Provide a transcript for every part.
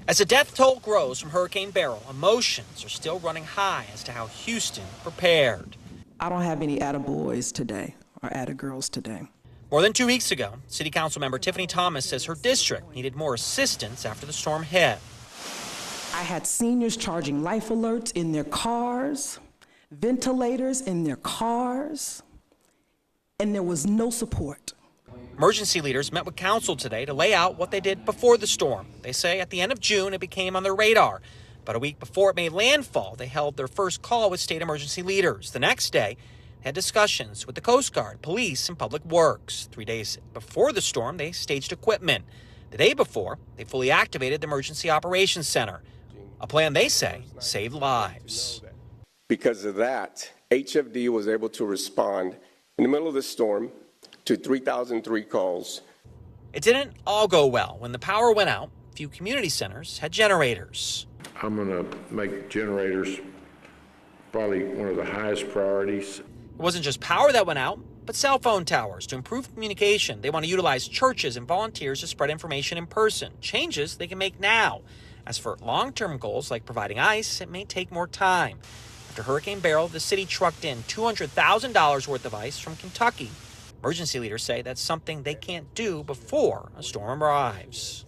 As the death toll grows from Hurricane Beryl, emotions are still running high as to how Houston prepared. I don't have any attaboys today or attagirls today. More than 2 weeks ago, City Council member Tiffany Thomas says her district needed more assistance after the storm hit. I had seniors charging life alerts in their cars, ventilators in their cars, and there was no support. Emergency leaders met with council today to lay out what they did before the storm. They say at the end of June it became on their radar. But a week before it made landfall, they held their first call with state emergency leaders. The next day, they had discussions with the Coast Guard, police, and public works. 3 days before the storm, they staged equipment. The day before, they fully activated the Emergency Operations Center, a plan they say saved lives. Because of that, HFD was able to respond in the middle of the storm to 3,003 calls. It didn't all go well. When the power went out, few community centers had generators. I'm going to make generators probably one of the highest priorities. It wasn't just power that went out, but cell phone towers. To improve communication, they want to utilize churches and volunteers to spread information in person. Changes they can make now. As for long-term goals like providing ice, it may take more time. After Hurricane Beryl, the city trucked in $200,000 worth of ice from Kentucky. Emergency leaders say that's something they can't do before a storm arrives.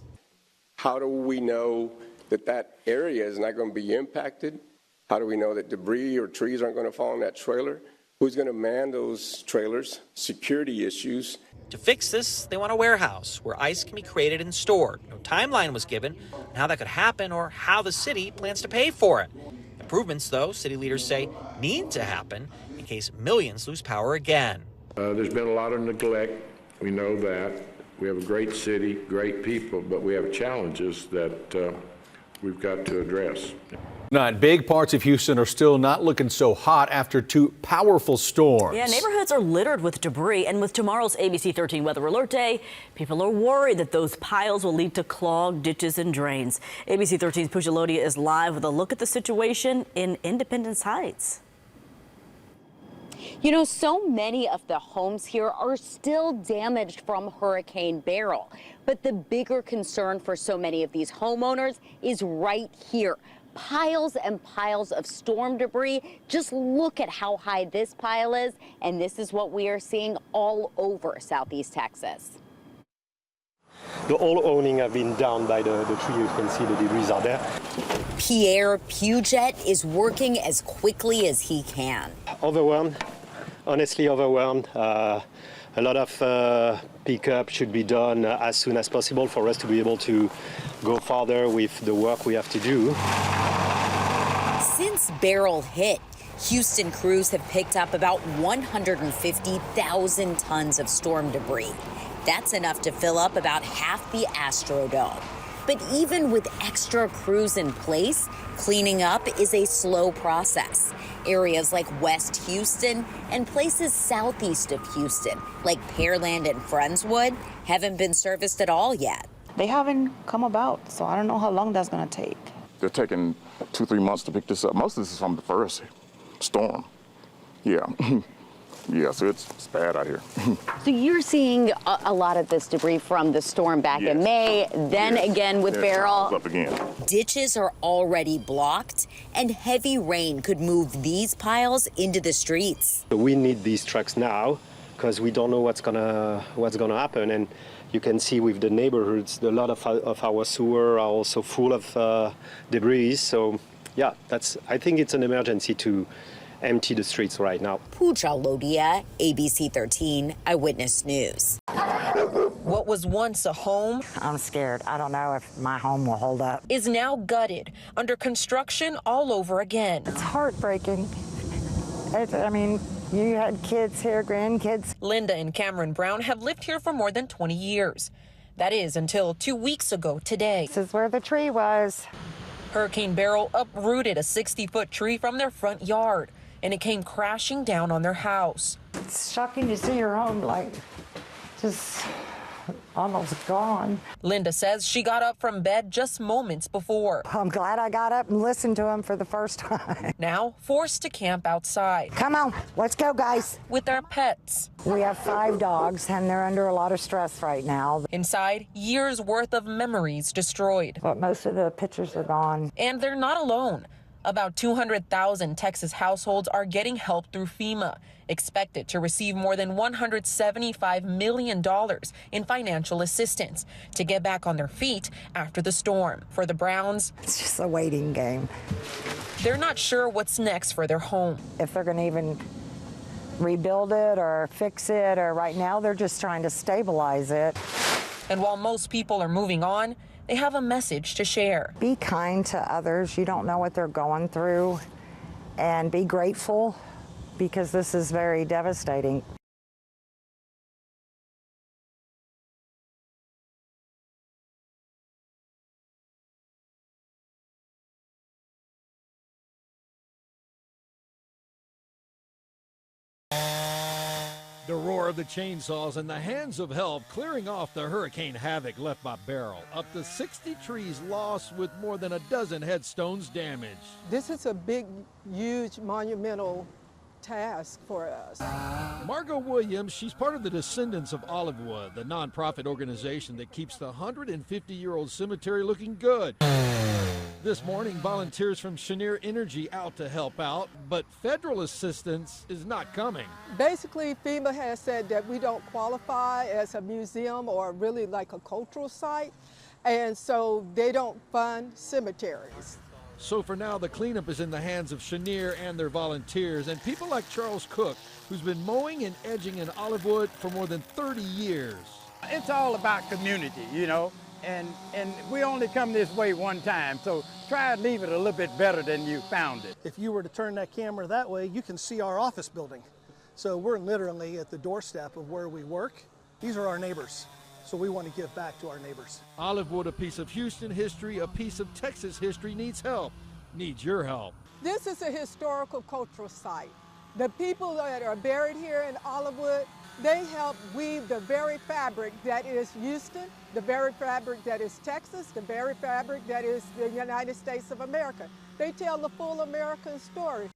How do we know that that area is not going to be impacted? How do we know that debris or trees aren't going to fall in that trailer? Who's going to man those trailers? Security issues. To fix this, they want a warehouse where ice can be created and stored. No timeline was given on how that could happen or how the city plans to pay for it. Improvements, though, city leaders say need to happen in case millions lose power again. There's been a lot of neglect. We know that. We have a great city, great people, but we have challenges that we've got to address. Tonight, big parts of Houston are still not looking so hot after two powerful storms. Yeah, neighborhoods are littered with debris, and with tomorrow's ABC 13 Weather Alert Day, people are worried that those piles will lead to clogged ditches and drains. ABC 13's Pooja Lodia is live with a look at the situation in Independence Heights. You know, so many of the homes here are still damaged from Hurricane Beryl. But the bigger concern for so many of these homeowners is right here. Piles and piles of storm debris. Just look at how high this pile is. And this is what we are seeing all over Southeast Texas. The whole awning have been down by the tree. You can see the debris are there. Pierre Puget is working as quickly as he can. Overwhelmed, honestly overwhelmed. A lot of pickup should be done as soon as possible for us to be able to go farther with the work we have to do. Since Beryl hit, Houston crews have picked up about 150,000 tons of storm debris. That's enough to fill up about half the Astrodome. But even with extra crews in place, cleaning up is a slow process. Areas like West Houston and places southeast of Houston, like Pearland and Friendswood, haven't been serviced at all yet. They haven't come about, so I don't know how long that's going to take. They're taking 2-3 months to pick this up. Most of this is from the first storm. Yeah. Yeah, so it's bad out here. So you're seeing a lot of this debris from the storm back in May, then again with Beryl. Up again. Ditches are already blocked, and heavy rain could move these piles into the streets. We need these trucks now because we don't know what's gonna happen. And you can see with the neighborhoods, a lot of our sewer are also full of debris. So yeah, I think it's an emergency to empty the streets right now. Pooja Lodia, ABC 13 Eyewitness News. What was once a home, I'm scared. I don't know if my home will hold up. Is now gutted, under construction all over again. It's heartbreaking. I mean, you had kids here, grandkids. Linda and Cameron Brown have lived here for more than 20 years. That is until 2 weeks ago today. This is where the tree was. Hurricane Beryl uprooted a 60-foot tree from their front yard, and it came crashing down on their house. It's shocking to see your home just almost gone. Linda says she got up from bed just moments before. I'm glad I got up and listened to him for the first time. Now forced to camp outside. Come on, let's go, guys. With their pets. We have 5 dogs, and they're under a lot of stress right now. Inside, years worth of memories destroyed. But most of the pictures are gone. And they're not alone. About 200,000 Texas households are getting help through FEMA, expected to receive more than $175 million in financial assistance to get back on their feet after the storm. For the Browns, it's just a waiting game. They're not sure what's next for their home. If they're going to even rebuild it or fix it, or right now they're just trying to stabilize it. And while most people are moving on, they have a message to share. Be kind to others. You don't know what they're going through. And be grateful, because this is very devastating. The roar of the chainsaws and the hands of help clearing off the hurricane havoc left by Beryl. Up to 60 trees lost with more than a dozen headstones damaged. This is a big, huge, monumental task for us. Margot Williams, she's part of the Descendants of Olivewood, the nonprofit organization that keeps the 150-year-old cemetery looking good. This morning, volunteers from Cheniere Energy out to help out, but federal assistance is not coming. Basically, FEMA has said that we don't qualify as a museum or really like a cultural site, and so they don't fund cemeteries. So for now, the cleanup is in the hands of Cheniere and their volunteers, and people like Charles Cook, who's been mowing and edging in Olivewood for more than 30 years. It's all about community, you know, and we only come this way one time, so try and leave it a little bit better than you found it. If you were to turn that camera that way, you can see our office building. So we're literally at the doorstep of where we work. These are our neighbors. So we want to give back to our neighbors. Olivewood, a piece of Houston history, a piece of Texas history, needs help, needs your help. This is a historical cultural site. The people that are buried here in Olivewood, they help weave the very fabric that is Houston, the very fabric that is Texas, the very fabric that is the United States of America. They tell the full American story.